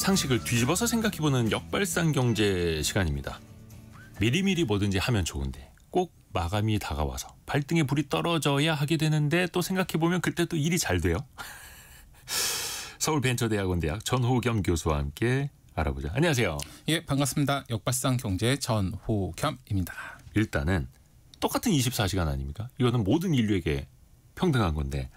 상식을 뒤집어서 생각해보는 역발상 경제 시간입니다. 미리미리 뭐든지 하면 좋은데 꼭 마감이 다가와서 발등에 불이 떨어져야 하게 되는데 또 생각해보면 그때 또 일이 잘 돼요. 서울벤처대학원대학 전호겸 교수와 함께 알아보자. 안녕하세요. 예, 반갑습니다. 역발상 경제 전호겸입니다. 일단은 똑같은 24시간 아닙니까? 이거는 모든 인류에게 평등한 건데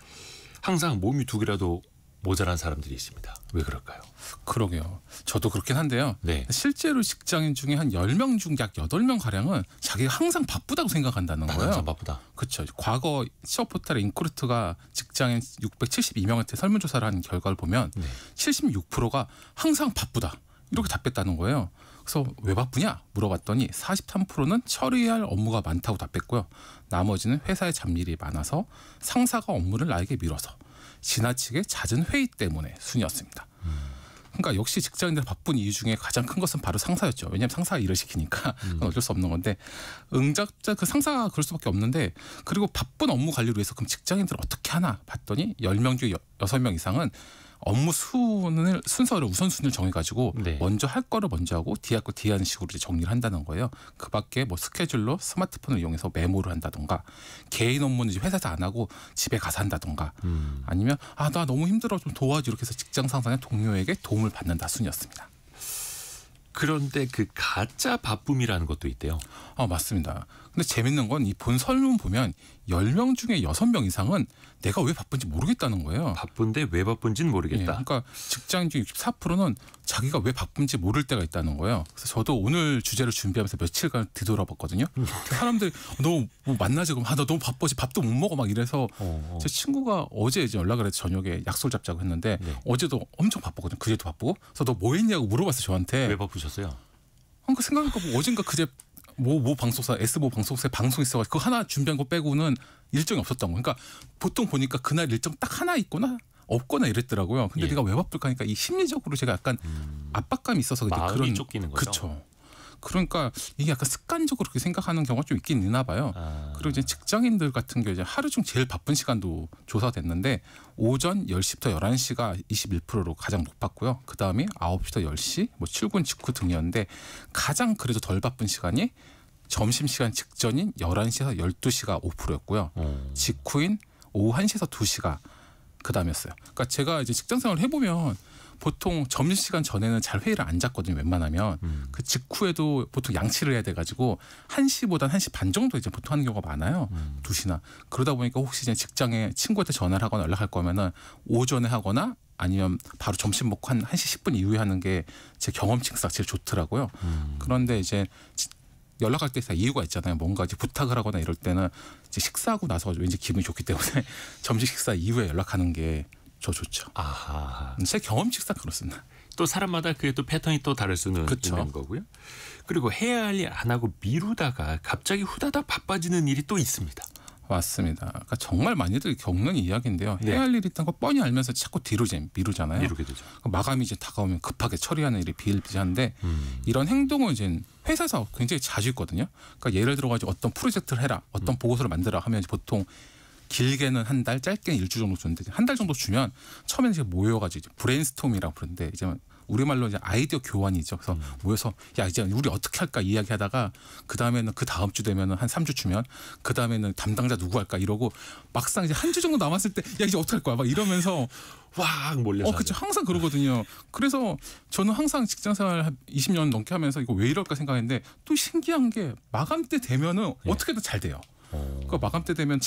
항상 몸이 두 개라도 모자란 사람들이 있습니다. 왜 그럴까요? 그러게요. 저도 그렇긴 한데요. 네. 실제로 직장인 중에 한 10명 중 약 8명가량은 자기가 항상 바쁘다고 생각한다는 거예요. 항상 바쁘다. 그렇죠. 과거 취업 포털의 인크루트가 직장인 672명한테 설문조사를 한 결과를 보면 76%가 항상 바쁘다. 이렇게 답했다는 거예요. 그래서 왜 바쁘냐 물어봤더니 43%는 처리할 업무가 많다고 답했고요. 나머지는 회사에 잡일이 많아서 상사가 업무를 나에게 밀어서 지나치게 잦은 회의 때문에 순이었습니다. 그러니까 역시 직장인들 바쁜 이유 중에 가장 큰 것은 바로 상사였죠. 왜냐하면 상사가 일을 시키니까 그건 어쩔 수 없는 건데 응답자 그 상사가 그럴 수밖에 없는데 그리고 바쁜 업무 관리를 위해서 그럼 직장인들 어떻게 하나 봤더니 10명 중 6명 이상은 업무 순서를 우선순위를 정해가지고 먼저 할 거를 먼저 하고 뒤에 할 거 뒤에 하는 식으로 이제 정리를 한다는 거예요. 그 밖에 뭐 스케줄로 스마트폰을 이용해서 메모를 한다던가 개인 업무는 이제 회사에서 안 하고 집에 가서 한다던가 아니면 나 너무 힘들어 좀 도와줘 이렇게 해서 직장 상사나 동료에게 도움을 받는다 순이었습니다. 그런데 그 가짜 바쁨이라는 것도 있대요. 맞습니다. 근데 재밌는 건 이 본 설문 보면 10명 중에 6명 이상은 내가 왜 바쁜지 모르겠다는 거예요. 바쁜데 왜 바쁜지는 모르겠다. 그러니까 직장인 중 64%는 자기가 왜 바쁜지 모를 때가 있다는 거예요. 그래서 저도 오늘 주제를 준비하면서 며칠간 뒤돌아봤거든요. 사람들이 너 뭐 만나지 그럼 나 너무 바빠지 밥도 못 먹어 막 이래서 제 친구가 어제 이제 연락을 해서 저녁에 약속을 잡자고 했는데 어제도 엄청 바빴거든요. 그제도 바쁘고. 그래서 너 뭐 했냐고 물어봤어요 저한테. 왜 바쁘셨어요? 그러니까 생각해보니까 뭐 어젠가 그제 모 방송사 S모 방송사에 방송 있어가지고 그거 하나 준비한 거 빼고는 일정이 없었던 거. 그러니까 보통 보니까 그날 일정 딱 하나 있거나 없거나 이랬더라고요. 근데 내가 왜 바쁠까 하니까 이 심리적으로 제가 약간 압박감이 있어서 마음이 그런 쫓기는 거죠. 그렇죠. 그러니까 이게 약간 습관적으로 그렇게 생각하는 경우가 좀 있긴 있나 봐요. 그리고 이제 직장인들 같은 경우 이제 하루 중 제일 바쁜 시간도 조사됐는데 오전 10시부터 11시가 21%로 가장 높았고요. 그다음에 9시부터 10시, 뭐 출근 직후 등이었는데 가장 그래도 덜 바쁜 시간이 점심시간 직전인 11시에서 12시가 5%였고요. 직후인 오후 1시에서 2시가 그다음이었어요. 그러니까 제가 이제 직장생활을 해보면 보통 점심시간 전에는 잘 회의를 안 잡거든요. 웬만하면. 그 직후에도 보통 양치를 해야 돼가지고 1시보다는 1시 반 정도 이제 보통 하는 경우가 많아요. 2시나. 그러다 보니까 혹시 이제 직장에 친구한테 전화를 하거나 연락할 거면은 오전에 하거나 아니면 바로 점심 먹고 한 1시 10분 이후에 하는 게 제 경험치상 제일 좋더라고요. 그런데 이제 연락할 때 이유가 있잖아요. 뭔가 이제 부탁을 하거나 이럴 때는 이제 식사하고 나서 왠지 기분이 좋기 때문에 점심 식사 이후에 연락하는 게 좋죠. 아하. 제 경험칙상 그렇습니다. 또 사람마다 그게 또 패턴이 또 다를 수는 있는 거고요. 그리고 해야 할 일 안 하고 미루다가 갑자기 후다닥 바빠지는 일이 또 있습니다. 맞습니다. 그러니까 정말 많이들 겪는 이야기인데요. 해야 할 일이 있다는 거 뻔히 알면서 자꾸 뒤로 미루잖아요. 미루게 되죠. 마감이 이제 다가오면 급하게 처리하는 일이 비일비재한데 이런 행동은 이제 회사에서 굉장히 자주 있거든요. 그러니까 예를 들어가지고 어떤 프로젝트를 해라, 어떤 보고서를 만들어 하면 보통 길게는 한 달, 짧게는 일주 정도 주는데 한 달 정도 주면 처음에는 이제 모여가지고 브레인스토밍이라고 부르는데 이제 우리말로 이제 아이디어 교환이죠. 그래서 모여서 야 이제 우리 어떻게 할까 이야기하다가 그 다음에는 그 다음 주 되면은 한 3주 주면 그 다음에는 담당자 누구 할까 이러고 막상 이제 한 주 정도 남았을 때 야 이제 어떻게 할 거야 막 이러면서 확 몰려서. 그렇죠. 항상 그러거든요. 그래서 저는 항상 직장생활 20년 넘게 하면서 이거 왜 이럴까 생각했는데 또 신기한 게 마감 때 되면은 어떻게든 잘 돼요. 그러니까 마감 때 되면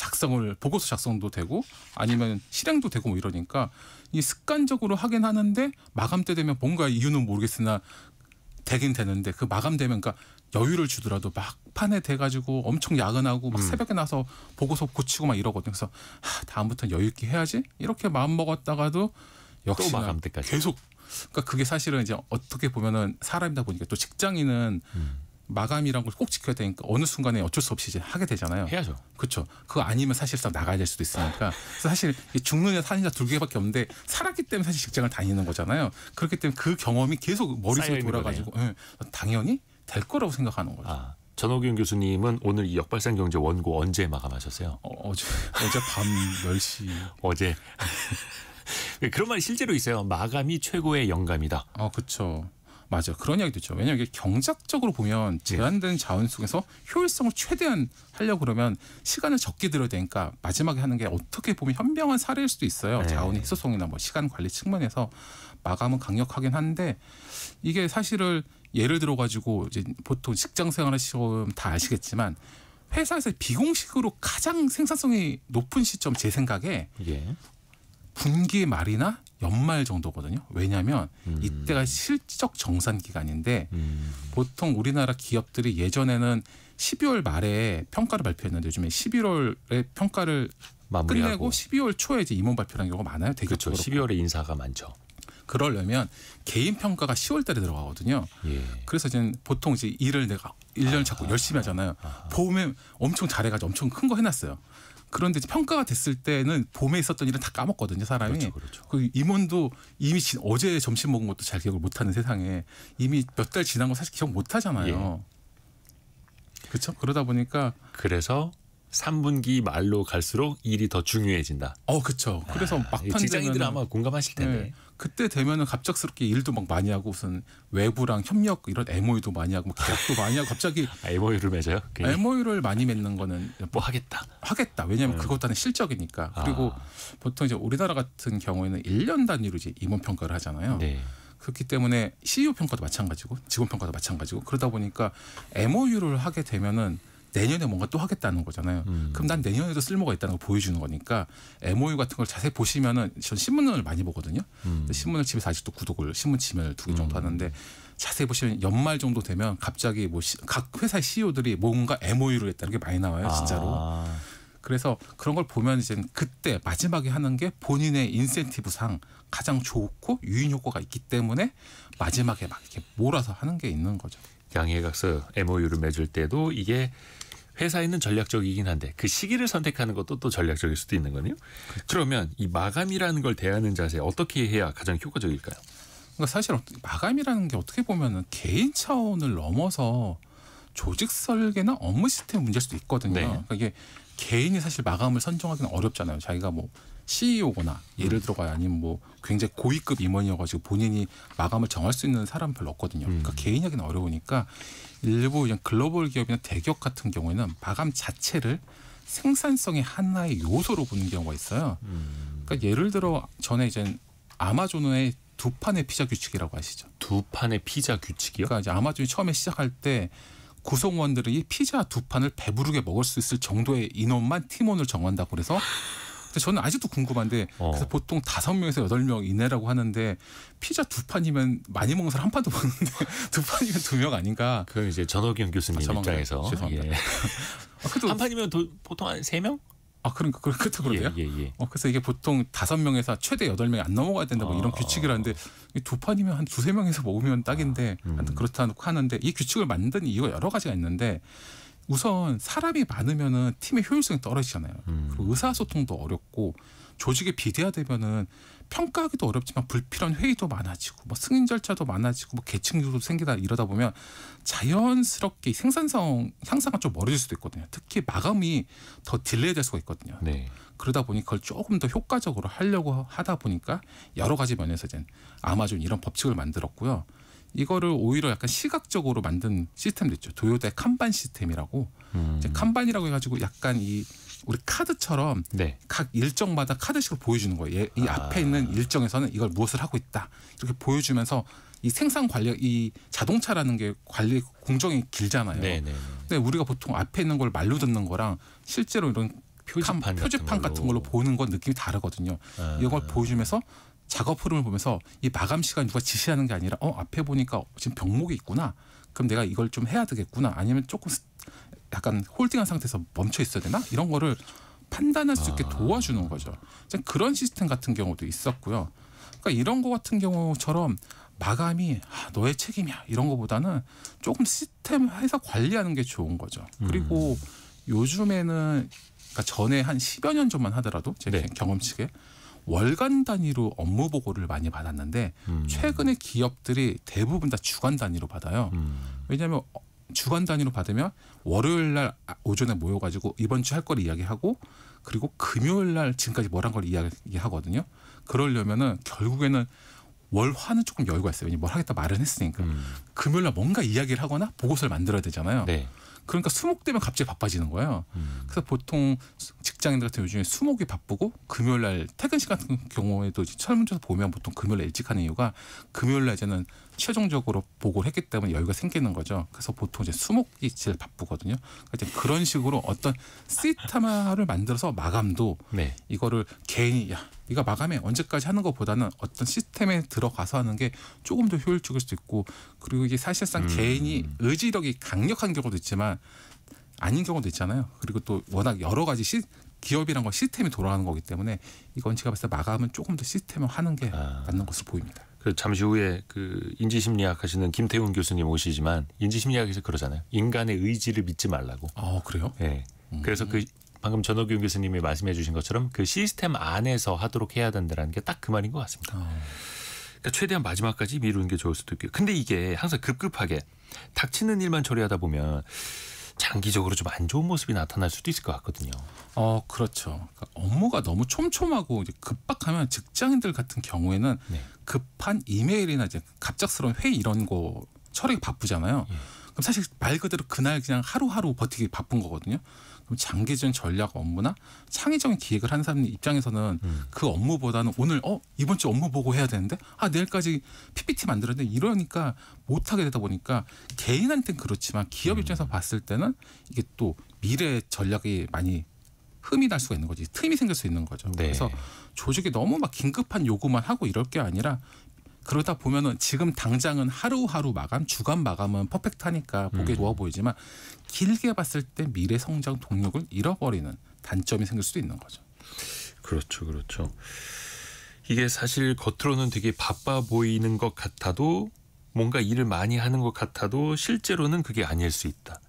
보고서 작성도 되고 아니면 실행도 되고 뭐 이러니까 이 습관적으로 하긴 하는데 마감 때 되면 뭔가 이유는 모르겠으나 되긴 되는데 그 마감 되면 그러니까 여유를 주더라도 막판에 돼가지고 엄청 야근하고 막 새벽에 나서 보고서 고치고 막 이러거든요. 그래서 다음부터는 여유 있게 해야지 이렇게 마음 먹었다가도 역시 또 마감 때까지 계속. 그러니까 그게 사실은 이제 어떻게 보면은 사람이다 보니까 또 직장인은 마감이란 걸 꼭 지켜야 되니까 어느 순간에 어쩔 수 없이 이제 하게 되잖아요. 해야죠. 그렇죠. 그거 아니면 사실상 나가야 될 수도 있으니까. 그래서 사실 죽는 자 사는 자 두 개밖에 없는데 살았기 때문에 사실 직장을 다니는 거잖아요. 그렇기 때문에 그 경험이 계속 머릿속에 돌아가지고 당연히 될 거라고 생각하는 거죠. 전호균 교수님은 오늘 이 역발상 경제 원고 언제 마감하셨어요? 어제 밤 10시. 어제 그런 말이 실제로 있어요. 마감이 최고의 영감이다. 그렇죠. 맞아. 그런 이야기도 있죠. 왜냐하면 이게 경작적으로 보면 제한된 자원 속에서 효율성을 최대한 하려고 그러면 시간을 적게 들여야 되니까 마지막에 하는 게 어떻게 보면 현명한 사례일 수도 있어요. 네. 자원의 희소성이나 뭐 시간 관리 측면에서 마감은 강력하긴 한데 이게 사실을 예를 들어 가지고 이제 보통 직장 생활하시면 다 아시겠지만 회사에서 비공식으로 가장 생산성이 높은 시점 제 생각에 예. 분기 말이나 연말 정도거든요. 왜냐하면 이때가 실적 정산 기간인데 보통 우리나라 기업들이 예전에는 12월 말에 평가를 발표했는데 요즘에 11월에 평가를 마무리하고. 끝내고 12월 초에 이제 임원 발표라는 경우가 많아요. 그렇죠. 12월에 인사가 많죠. 그러려면 개인 평가가 10월 달에 들어가거든요. 예. 그래서 이제 보통 이제 일을 내가 1년 자꾸 열심히 하잖아요. 봄에 엄청 잘해가지고 엄청 큰 거 해놨어요. 그런데 이제 평가가 됐을 때는 봄에 있었던 일은 다 까먹거든요, 사람이. 그렇죠, 그렇죠. 그 임원도 이미 어제 점심 먹은 것도 잘 기억을 못하는 세상에 이미 몇 달 지난 거 사실 기억 못하잖아요. 그렇죠? 그러다 보니까 그래서 3분기 말로 갈수록 일이 더 중요해진다. 그렇죠. 그래서 막판 직장인들 되면은 아마 공감하실 텐데. 네, 그때 되면은 갑작스럽게 일도 막 많이 하고 무슨 외부랑 협력 이런 MOU도 많이 하고 뭐 계약도 많이 하고 갑자기 MOU를 맺어요? 괜히 MOU를 많이 맺는 거는 뭐 하겠다. 왜냐하면 그것도 하는 실적이니까. 그리고 보통 이제 우리나라 같은 경우에는 1년 단위로 이제 임원 평가를 하잖아요. 네. 그렇기 때문에 CEO 평가도 마찬가지고 직원 평가도 마찬가지고 그러다 보니까 MOU를 하게 되면은 내년에 뭔가 또 하겠다는 거잖아요. 그럼 난 내년에도 쓸모가 있다는 걸 보여주는 거니까 MOU 같은 걸 자세히 보시면은 전 신문을 많이 보거든요. 신문을 집에서 아직도 구독을 신문 지면을 2개 정도 하는데 자세히 보시면 연말 정도 되면 갑자기 뭐 각 회사의 CEO들이 뭔가 MOU를 했다는 게 많이 나와요, 진짜로. 그래서 그런 걸 보면 이제 그때 마지막에 하는 게 본인의 인센티브상 가장 좋고 유인 효과가 있기 때문에 마지막에 막 이렇게 몰아서 하는 게 있는 거죠. 양해각서 MOU를 맺을 때도 이게 회사에는 전략적이긴 한데 그 시기를 선택하는 것도 또 전략적일 수도 있는 거네요. 그렇죠. 그러면 이 마감이라는 걸 대하는 자세 어떻게 해야 가장 효과적일까요? 그러니까 사실 마감이라는 게 어떻게 보면은 개인 차원을 넘어서 조직 설계나 업무 시스템 문제일 수도 있거든요. 네. 그러니까 이게 개인이 사실 마감을 선정하기는 어렵잖아요. 자기가 뭐 CEO거나 예를 들어가 아니면 뭐 굉장히 고위급 임원이어가지고 본인이 마감을 정할 수 있는 사람은 별로 없거든요. 그러니까 개인이 하기는 어려우니까 일부 그냥 글로벌 기업이나 대기업 같은 경우에는 마감 자체를 생산성의 하나의 요소로 보는 경우가 있어요. 그러니까 예를 들어 전에 이제 아마존의 두 판의 피자 규칙이라고 아시죠? 두 판의 피자 규칙이요? 그러니까 이제 아마존이 처음에 시작할 때 구성원들이 피자 두 판을 배부르게 먹을 수 있을 정도의 인원만 팀원을 정한다고 그래서 저는 아직도 궁금한데 그래서 보통 5명에서 8명 이내라고 하는데 피자 두 판이면 많이 먹는 사람 한 판도 먹는데 두 판이면 2명 아닌가? 그건 이제 전호경 교수님 입장에서 죄송합니다. 예. 한 판이면 보통 한 3명? 그러니까 그렇다고 그러세요? 예. 그래서 이게 보통 5명에서 최대 8명이 안 넘어가야 된다 뭐 이런 규칙이라는데 두 판이면 한 2-3명에서 먹으면 딱인데 하여튼 그렇다고 하는데 이 규칙을 만든 이유가 여러 가지가 있는데 우선 사람이 많으면은 팀의 효율성이 떨어지잖아요. 그리고 의사소통도 어렵고 조직이 비대화되면은 평가하기도 어렵지만 불필요한 회의도 많아지고 뭐 승인 절차도 많아지고 뭐 계층도 생기다 이러다 보면 자연스럽게 생산성 향상은 좀 멀어질 수도 있거든요. 특히 마감이 더 딜레이될 수가 있거든요. 네. 그러다 보니 그걸 조금 더 효과적으로 하려고 하다 보니까 여러 가지 면에서 이제 아마존 이런 법칙을 만들었고요. 이거를 오히려 약간 시각적으로 만든 시스템도 있죠. 도요타의 칸반 시스템이라고. 이제 칸반이라고 해가지고 약간 이 우리 카드처럼 네. 각 일정마다 카드식으로 보여주는 거예요. 이 앞에 있는 일정에서는 이걸 무엇을 하고 있다. 이렇게 보여주면서 이 생산 관리, 이 자동차라는 게 관리 공정이 길잖아요. 네네. 근데 우리가 보통 앞에 있는 걸 말로 듣는 거랑 실제로 이런 표지판 같은 걸로 보는 건 느낌이 다르거든요. 이걸 보여주면서 작업 흐름을 보면서 이 마감 시간 누가 지시하는 게 아니라 앞에 보니까 지금 병목이 있구나. 그럼 내가 이걸 좀 해야 되겠구나. 아니면 조금 약간 홀딩한 상태에서 멈춰 있어야 되나? 이런 거를 판단할 수 있게 도와주는 거죠. 그런 시스템 같은 경우도 있었고요. 그러니까 이런 거 같은 경우처럼 마감이 너의 책임이야 이런 거보다는 조금 시스템해서 관리하는 게 좋은 거죠. 그리고 요즘에는 그러니까 전에 한 10여 년 전만 하더라도 제 경험치에 월간 단위로 업무 보고를 많이 받았는데 최근에 기업들이 대부분 다 주간 단위로 받아요. 왜냐하면 주간 단위로 받으면 월요일 날 오전에 모여가지고 이번 주 할 걸 이야기하고 그리고 금요일 날 지금까지 뭘 한 걸 이야기하거든요. 그러려면은 결국에는 월화는 조금 여유가 있어요. 왜냐면 뭘 하겠다 말은 했으니까. 금요일 날 뭔가 이야기를 하거나 보고서를 만들어야 되잖아요. 네. 그러니까 수목되면 갑자기 바빠지는 거예요. 그래서 보통 직장인들 같은 요즘에 수목이 바쁘고 금요일 날 퇴근 시간 같은 경우에도 설문조사 보면 보통 금요일 날 일찍 하는 이유가 금요일 날 이제는 최종적으로 보고를 했기 때문에 여유가 생기는 거죠. 그래서 보통 이제 수목이 제일 바쁘거든요. 그러니까 이제 그런 식으로 어떤 시스템화를 만들어서 마감도 네. 이거를 개인이 야 이거 마감해 언제까지 하는 것보다는 어떤 시스템에 들어가서 하는 게 조금 더 효율적일 수도 있고 그리고 이게 사실상 개인이 의지력이 강력한 경우도 있지만 아닌 경우도 있잖아요. 그리고 또 워낙 여러 가지 기업이란 건 시스템이 돌아가는 거기 때문에 이건 제가 봤을 때 마감은 조금 더 시스템을 하는 게 맞는 것으로 보입니다. 그 잠시 후에 그 인지심리학 하시는 김태훈 교수님 오시지만 인지심리학에서 그러잖아요. 인간의 의지를 믿지 말라고. 그래요? 네. 그래서 그 방금 전호균 교수님이 말씀해 주신 것처럼 그 시스템 안에서 하도록 해야 된다는 게 딱 그 말인 것 같습니다. 그러니까 최대한 마지막까지 미루는 게 좋을 수도 있고요. 근데 이게 항상 급급하게 닥치는 일만 처리하다 보면 장기적으로 좀 안 좋은 모습이 나타날 수도 있을 것 같거든요. 그렇죠. 그러니까 업무가 너무 촘촘하고 이제 급박하면 직장인들 같은 경우에는 네. 급한 이메일이나 이제 갑작스러운 회의 이런 거 처리가 바쁘잖아요. 그럼 사실 말 그대로 그날 그냥 하루하루 버티기 바쁜 거거든요. 그럼 장기적인 전략 업무나 창의적인 기획을 하는 사람 입장에서는 그 업무보다는 오늘 이번 주 업무 보고 해야 되는데 내일까지 PPT 만들어야 돼 이러니까 못하게 되다 보니까 개인한테는 그렇지만 기업 입장에서 봤을 때는 이게 또 미래 전략이 많이 흠이 날 수가 있는 거지 틈이 생길 수 있는 거죠. 네. 그래서 조직이 너무 막 긴급한 요구만 하고 이럴 게 아니라 그러다 보면은 지금 당장은 하루하루 마감, 주간 마감은 퍼펙트하니까 보기에 좋아 보이지만 길게 봤을 때 미래 성장 동력을 잃어버리는 단점이 생길 수도 있는 거죠. 그렇죠, 그렇죠. 이게 사실 겉으로는 되게 바빠 보이는 것 같아도 뭔가 일을 많이 하는 것 같아도 실제로는 그게 아닐 수 있다.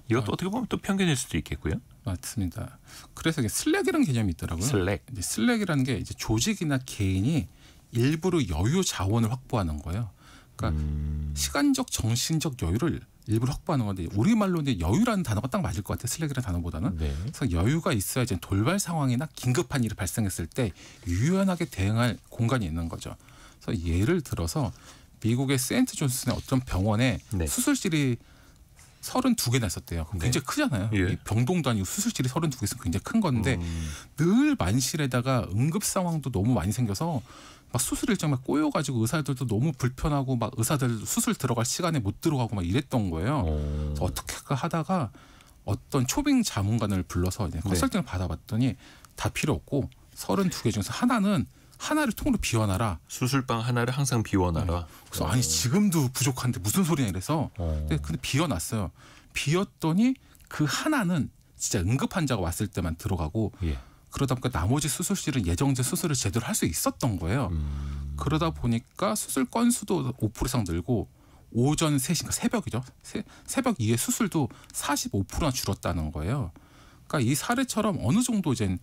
이것도 어떻게 보면 또 편견일 수도 있겠고요. 맞습니다. 그래서 이게 슬랙이라는 개념이 있더라고요. 슬랙. 이제 슬랙이라는 게 이제 조직이나 개인이 일부러 여유 자원을 확보하는 거예요. 그러니까 시간적, 정신적 여유를 일부러 확보하는 건데 우리말로 이제 여유라는 단어가 딱 맞을 것 같아요. 슬랙이라는 단어보다는. 네. 그래서 여유가 있어야 이제 돌발 상황이나 긴급한 일이 발생했을 때 유연하게 대응할 공간이 있는 거죠. 그래서 예를 들어서 미국의 세인트 존슨의 어떤 병원에 네. 수술실이 32개나 있었대요. 굉장히 크잖아요. 예. 병동도 아니고 수술실이 32개 있으면 굉장히 큰 건데 늘 만실에다가 응급 상황도 너무 많이 생겨서 막 수술 일정 막 꼬여가지고 의사들도 너무 불편하고 막 의사들 수술 들어갈 시간에 못 들어가고 막 이랬던 거예요. 그래서 어떻게 하다가 어떤 초빙 자문관을 불러서 이제 컨설팅을 받아봤더니 다 필요 없고 32개 중에서 하나를 통으로 비워놔라. 수술방 하나를 항상 비워놔라. 그래서 아니 지금도 부족한데 무슨 소리냐 이래서 근데 비워놨어요. 비웠더니 그 하나는 진짜 응급 환자가 왔을 때만 들어가고 그러다 보니까 나머지 수술실은 예정된 수술을 제대로 할 수 있었던 거예요. 그러다 보니까 수술 건수도 5% 이상 늘고 오전 3시, 그러니까 새벽이죠. 새벽 이후에 수술도 45%나 줄었다는 거예요. 그러니까 이 사례처럼 어느 정도 이제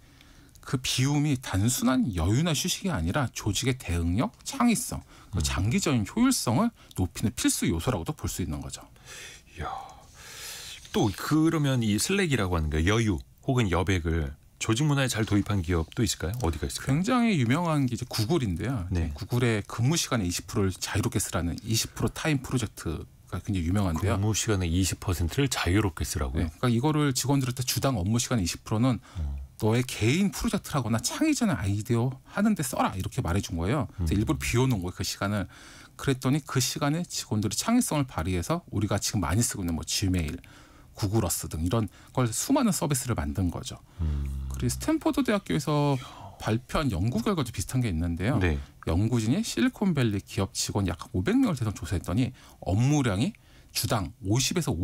그 비움이 단순한 여유나 휴식이 아니라 조직의 대응력, 창의성, 장기적인 효율성을 높이는 필수 요소라고도 볼 수 있는 거죠. 이야. 또 그러면 이 슬랙이라고 하는 거 여유 혹은 여백을 조직 문화에 잘 도입한 기업도 있을까요? 어디가 있을까요? 굉장히 유명한 게 이제 구글인데요. 네. 구글의 근무 시간의 20%를 자유롭게 쓰라는 20% 타임 프로젝트가 굉장히 유명한데요. 근무 시간의 20%를 자유롭게 쓰라고요. 네, 그러니까 이거를 직원들한테 주당 업무 시간의 20%는 너의 개인 프로젝트라거나 창의적인 아이디어 하는데 써라 이렇게 말해준 거예요. 그래서 일부러 비워놓은 거예요. 그 시간을. 그랬더니 그 시간에 직원들이 창의성을 발휘해서 우리가 지금 많이 쓰고 있는 뭐 지메일, 구글어스 등 이런 걸 수많은 서비스를 만든 거죠. 그리고 스탠포드 대학교에서 발표한 연구 결과도 비슷한 게 있는데요. 네. 연구진이 실리콘밸리 기업 직원 약 500명을 대상 조사했더니 업무량이 주당 50에서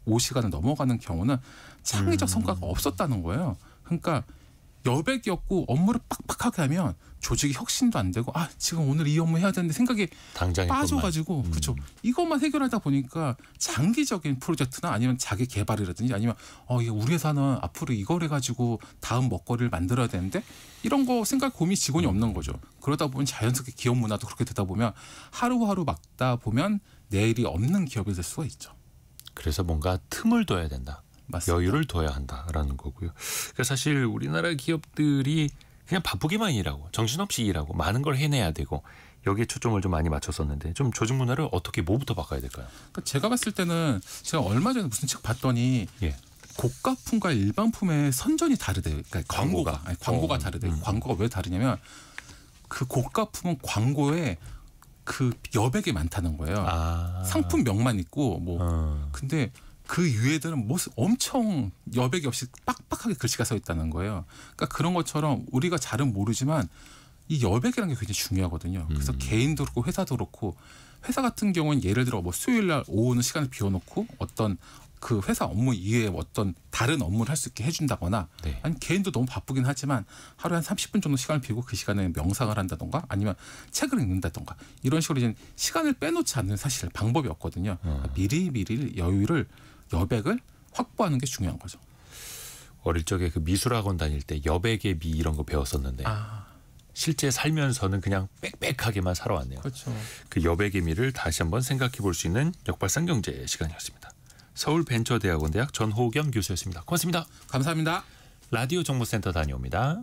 55시간을 넘어가는 경우는 창의적 성과가 없었다는 거예요. 그러니까 여백이었고 업무를 빡빡하게 하면 조직이 혁신도 안 되고 지금 오늘 이 업무 해야 되는데 생각이 빠져가지고 그렇죠. 이것만 해결하다 보니까 장기적인 프로젝트나 아니면 자기 개발이라든지 아니면 이게 우리 회사는 앞으로 이걸 해가지고 다음 먹거리를 만들어야 되는데 이런 거 생각 고민 직원이 없는 거죠. 그러다 보면 자연스럽게 기업 문화도 그렇게 되다 보면 하루하루 막다 보면 내일이 없는 기업이 될 수가 있죠. 그래서 뭔가 틈을 둬야 된다. 맞습니다. 여유를 둬야 한다라는 거고요. 그러니까 사실 우리나라 기업들이 그냥 바쁘게만 일하고 정신없이 일하고 많은 걸 해내야 되고 여기에 초점을 좀 많이 맞췄었는데 좀 조직 문화를 어떻게 뭐부터 바꿔야 될까요? 그러니까 제가 봤을 때는 제가 얼마 전에 무슨 책 봤더니 예. 고가품과 일반품의 선전이 다르대요. 그러니까 광고가? 광고가 다르대요. 광고가 왜 다르냐면 그 고가품은 광고에 그 여백이 많다는 거예요. 상품명만 있고 뭐 근데 그 위에들은 뭐 엄청 여백이 없이 빡빡하게 글씨가 써 있다는 거예요. 그러니까 그런 것처럼 우리가 잘은 모르지만 이 여백이라는 게 굉장히 중요하거든요. 그래서 개인도 그렇고 회사도 그렇고 회사 같은 경우는 예를 들어 뭐 수요일 날 오후는 시간을 비워놓고 어떤 그 회사 업무 이외에 어떤 다른 업무를 할 수 있게 해준다거나 네. 아니 개인도 너무 바쁘긴 하지만 하루에 한 30분 정도 시간을 비우고 그 시간에 명상을 한다던가 아니면 책을 읽는다던가 이런 식으로 이제 시간을 빼놓지 않는 사실 방법이 없거든요. 그러니까 미리 여백을 확보하는 게 중요한 거죠. 어릴 적에 그 미술학원 다닐 때 여백의 미 이런 거 배웠었는데 실제 살면서는 그냥 빽빽하게만 살아왔네요. 그렇죠. 그 여백의 미를 다시 한번 생각해 볼 수 있는 역발상 경제 시간이었습니다. 서울벤처대학원 대학 전호겸 교수였습니다. 고맙습니다. 감사합니다. 라디오 정보센터 다녀옵니다.